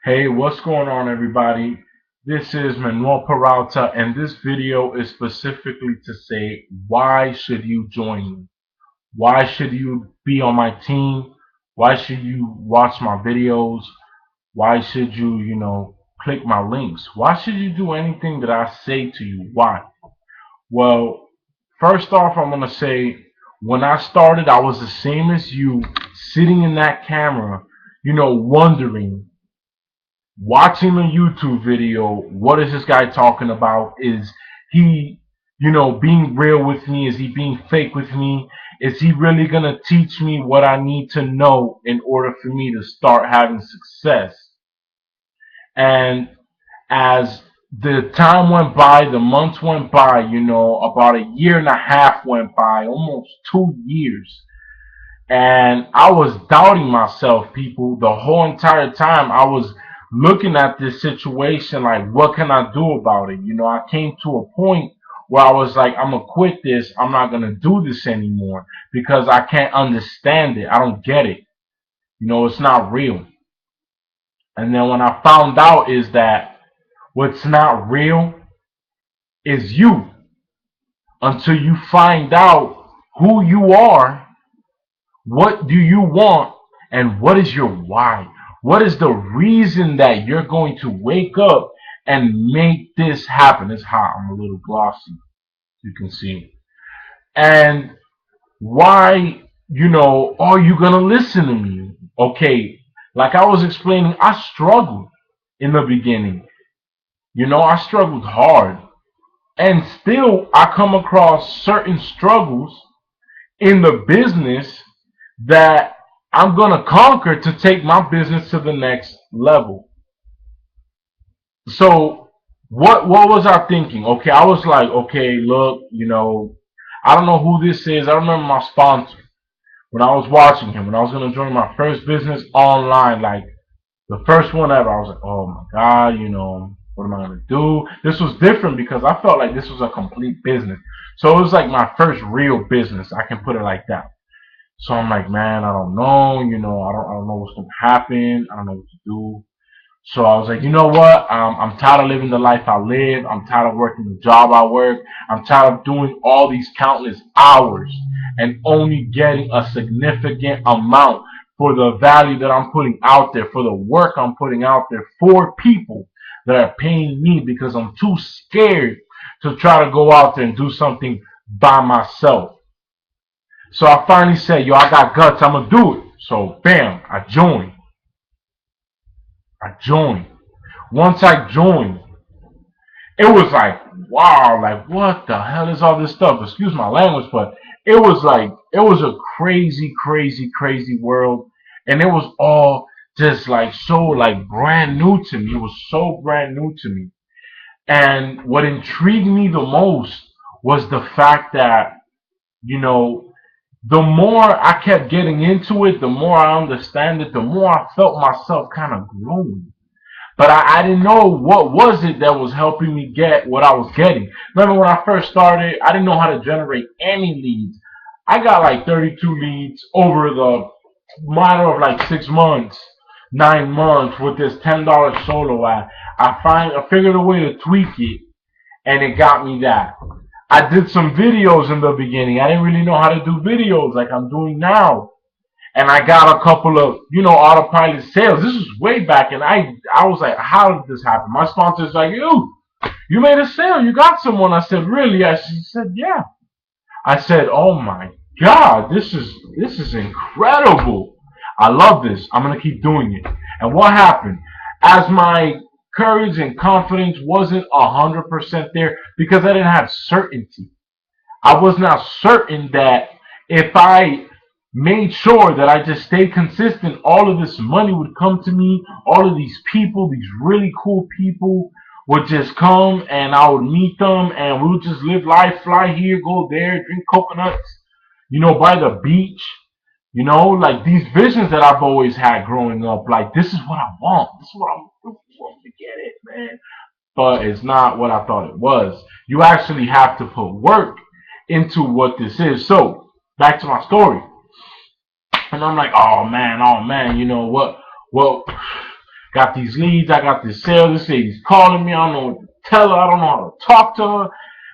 Hey, what's going on, everybody? This is Manuel Peralta, and this video is specifically to say, why should you join me? Why should you be on my team? Why should you watch my videos? Why should you, click my links? Why should you do anything that I say to you? Why? Well, first off, I'm going to say, when I started, I was the same as you, sitting in that camera, wondering, watching a YouTube video, what is this guy talking about? Is he, being real with me? Is he being fake with me? Is he really going to teach me what I need to know in order for me to start having success? And as the time went by, the months went by, about a year and a half went by, almost 2 years. And I was doubting myself, people, the whole entire time. I was looking at this situation like, what can I do about it? I came to a point where I was like, I'm going to quit this. I'm not going to do this anymore because I can't understand it. I don't get it. It's not real. And then when I found out is that what's not real is you, until you find out who you are. What do you want? And what is your why? What is the reason that you're going to wake up and make this happen? It's hot. I'm a little glossy. You can see. And why, are you going to listen to me? Okay. Like I was explaining, I struggled in the beginning. I struggled hard. And still, I come across certain struggles in the business that I'm gonna conquer to take my business to the next level. So what was I thinking? Okay, I was like, okay, look, I don't know who this is. I remember my sponsor when I was watching him when I was gonna join my first business online, like the first one ever. I was like, oh my god, what am I gonna do? This was different because I felt like this was a complete business. So it was like my first real business. I can put it like that. So I'm like, man, I don't know, I don't know what's gonna happen. I don't know what to do. So I was like, you know what? I'm tired of living the life I live. I'm tired of working the job I work. I'm tired of doing all these countless hours and only getting a significant amount for the value that I'm putting out there, for the work I'm putting out there for people that are paying me because I'm too scared to try to go out there and do something by myself. So I finally said, yo, I got guts. I'm going to do it. So, bam, I joined. I joined. Once I joined, it was like, wow, like, what the hell is all this stuff? Excuse my language, but it was like, it was a crazy, crazy, crazy world. And it was all just like so, like, brand new to me. It was so brand new to me. And what intrigued me the most was the fact that, you know, the more I kept getting into it, the more I understand it, the more I felt myself kind of growing. But I didn't know what was it that was helping me get what I was getting. Remember when I first started, I didn't know how to generate any leads. I got like 32 leads over the matter of like 6 months, 9 months with this $10 solo ad. I figured a way to tweak it, and it got me that. I did some videos in the beginning. I didn't really know how to do videos like I'm doing now. And I got a couple of, autopilot sales. This was way back, and I was like, how did this happen? My sponsor's like, you made a sale. You got someone. I said, really? She said, yeah. I said, oh my God, this is incredible. I love this. I'm gonna keep doing it. And what happened? As my courage and confidence wasn't 100% there because I didn't have certainty. I was not certain that if I made sure that I just stayed consistent, all of this money would come to me. All of these people, these really cool people, would just come and I would meet them and we would just live life, fly here, go there, drink coconuts, by the beach. Like these visions that I've always had growing up. Like, this is what I want. This is what I'm want to get it, man. But it's not what I thought it was. You actually have to put work into what this is. So, back to my story. And I'm like, oh man, you know what? Well, got these leads, I got this sales, this lady's calling me, I don't know what to tell her, I don't know how to talk to her.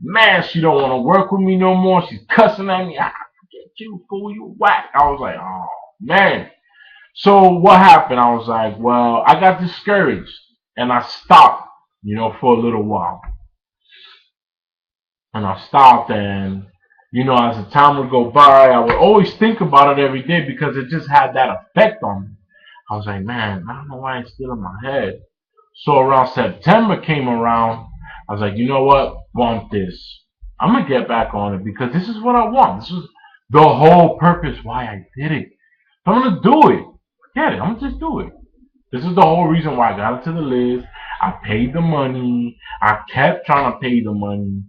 Man, she don't want to work with me no more. She's cussing at me. Forget you, fool, you whack. I was like, oh man. So what happened? I was like, well, I got discouraged and I stopped, for a little while. And I stopped and as the time would go by, I would always think about it every day because it just had that effect on me. I was like, man, I don't know why it's still in my head. So around September came around, I was like, you know what? Want this. I'm gonna get back on it because this is what I want. This is the whole purpose why I did it. So I'm gonna do it. Forget it. I'm gonna just do it. This is the whole reason why I got into the list. I paid the money. I kept trying to pay the money.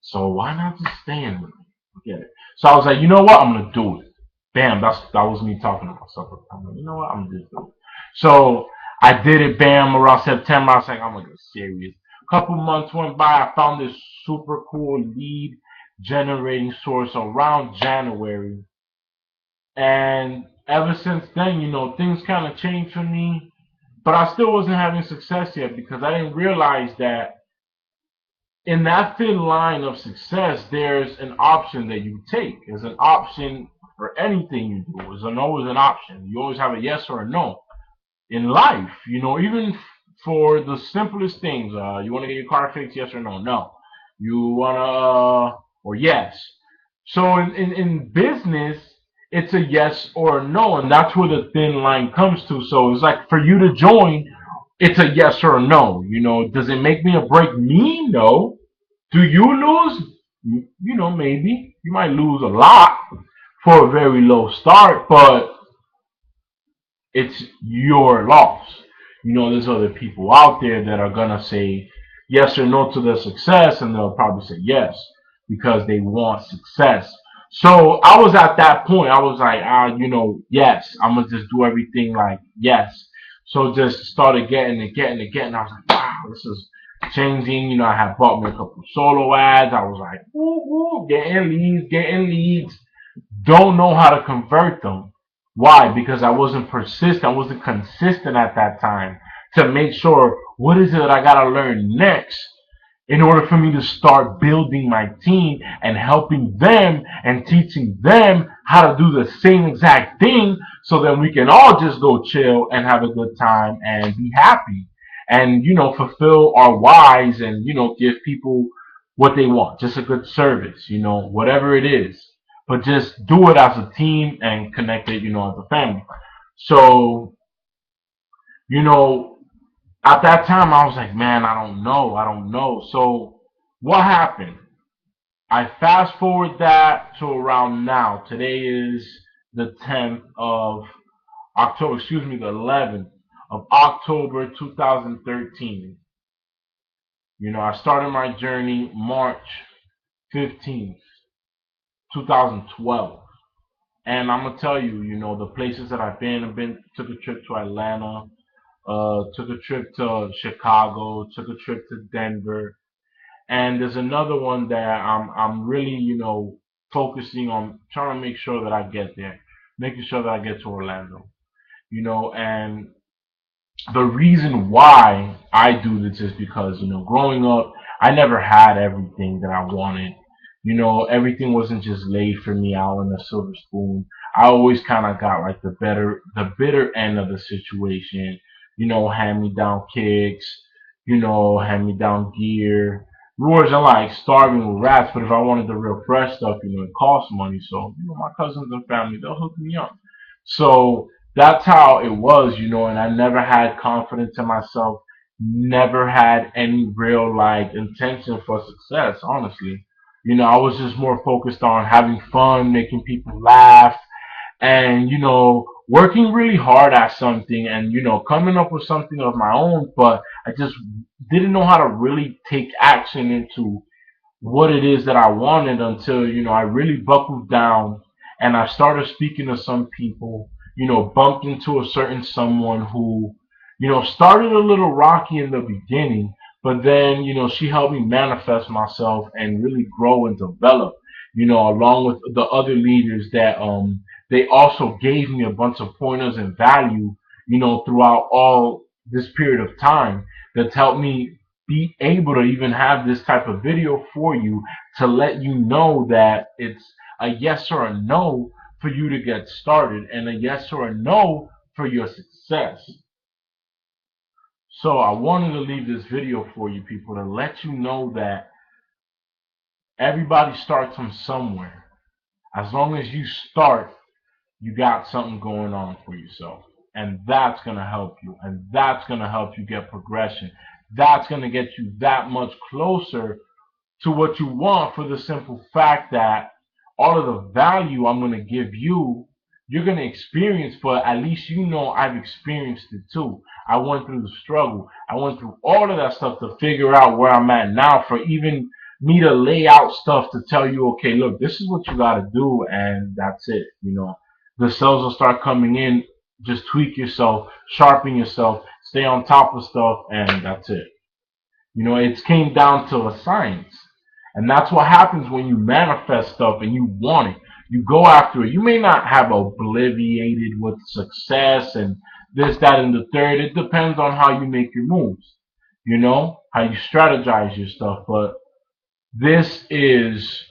So why not just stay in with it? Forget it. So I was like, you know what? I'm gonna do it. Bam. That was me talking to myself. I'm like, you know what? I'm gonna just do it. So I did it. Bam. Around September, I was like, I'm gonna get serious. A couple months went by. I found this super cool lead generating source around January, and ever since then, things kind of changed for me. But I still wasn't having success yet because I didn't realize that in that thin line of success, there's an option that you take. There's an option for anything you do. There's always an option. You always have a yes or a no in life. Even for the simplest things. You want to get your car fixed? Yes or no? No. You want to, or yes. So in business, it's a yes or a no, and that's where the thin line comes to. So it's like for you to join, it's a yes or a no. Does it make me or break me? No. Do you lose? Maybe you might lose a lot for a very low start, but it's your loss. There's other people out there that are gonna say yes or no to their success, and they'll probably say yes because they want success. So I was at that point. I was like, yes, I'm gonna just do everything like yes. So just started getting. I was like, wow, this is changing. I had bought me a couple solo ads. I was like, woo, woo, getting leads. Don't know how to convert them. Why? Because I wasn't persistent. I wasn't consistent at that time to make sure what is it that I gotta learn next in order for me to start building my team and helping them and teaching them how to do the same exact thing so that we can all just go chill and have a good time and be happy and fulfill our whys and give people what they want, just a good service, whatever it is, but just do it as a team and connect it, as a family. So you know at that time I was like, man, I don't know. So what happened? I fast forward that to around now. Today is the 10th of October, excuse me, the 11th of October 2013. I started my journey March 15th, 2012. And I'm gonna tell you, the places that I've been, took a trip to Atlanta, took a trip to Chicago, took a trip to Denver, and there's another one that I'm really focusing on trying to make sure that I get there, making sure that I get to Orlando. And the reason why I do this is because growing up I never had everything that I wanted. Everything wasn't just laid for me out in a silver spoon. I always kind of got like the bitter end of the situation. Hand me down kicks. Hand me down gear. Roars are like starving with rats, but if I wanted the real fresh stuff, it costs money. So my cousins and family, they'll hook me up. So that's how it was, and I never had confidence in myself, never had any real like intention for success, honestly. I was just more focused on having fun, making people laugh, and working really hard at something and coming up with something of my own, but I just didn't know how to really take action into what it is that I wanted until I really buckled down and I started speaking to some people. Bumped into a certain someone who started a little rocky in the beginning, but then she helped me manifest myself and really grow and develop. Along with the other leaders that they also gave me a bunch of pointers and value. Throughout all this period of time that's helped me be able to even have this type of video for you to let you know that it's a yes or a no for you to get started and a yes or a no for your success. So I wanted to leave this video for you people to let you know that everybody starts from somewhere. As long as you start, you got something going on for yourself. And that's going to help you. And that's going to help you get progression. That's going to get you that much closer to what you want, for the simple fact that all of the value I'm going to give you, you're going to experience, but at least you know I've experienced it too. I went through the struggle. I went through all of that stuff to figure out where I'm at now, for even me to lay out stuff to tell you, okay, look, this is what you got to do, and that's it. The sales will start coming in. Just tweak yourself, sharpen yourself, stay on top of stuff, and that's it. It came down to a science. And that's what happens when you manifest stuff and you want it. You go after it. You may not have obliviated with success and this, that, and the third. It depends on how you make your moves, how you strategize your stuff. But this is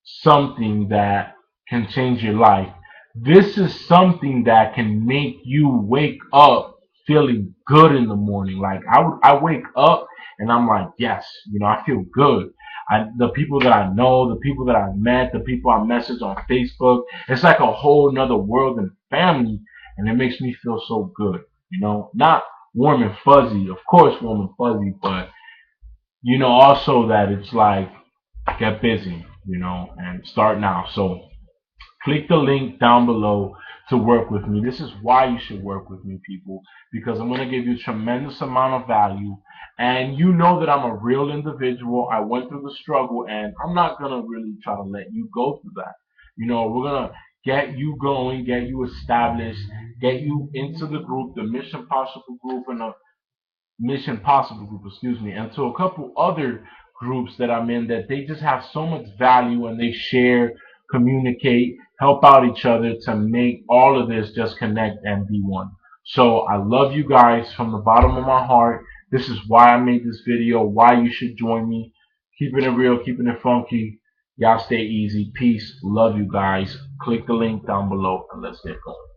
something that can change your life. This is something that can make you wake up feeling good in the morning. Like I wake up and I'm like, yes, I feel good. The people that I know, the people that I've met, the people I message on Facebook, it's like a whole nother world and family, and it makes me feel so good. Not warm and fuzzy, of course, warm and fuzzy, but also that it's like, get busy, and start now. So click the link down below to work with me. This is why you should work with me, people, because I'm going to give you a tremendous amount of value. And you know that I'm a real individual. I went through the struggle, and I'm not going to really try to let you go through that. We're going to get you going, get you established, get you into the group, the Mission Possible group, and the Mission Possible group, excuse me, and to a couple other groups that I'm in, that they just have so much value and they share, communicate, help out each other to make all of this just connect and be one. So I love you guys from the bottom of my heart. This is why I made this video, why you should join me. Keeping it real, keeping it funky. Y'all stay easy. Peace. Love you guys. Click the link down below and let's get going.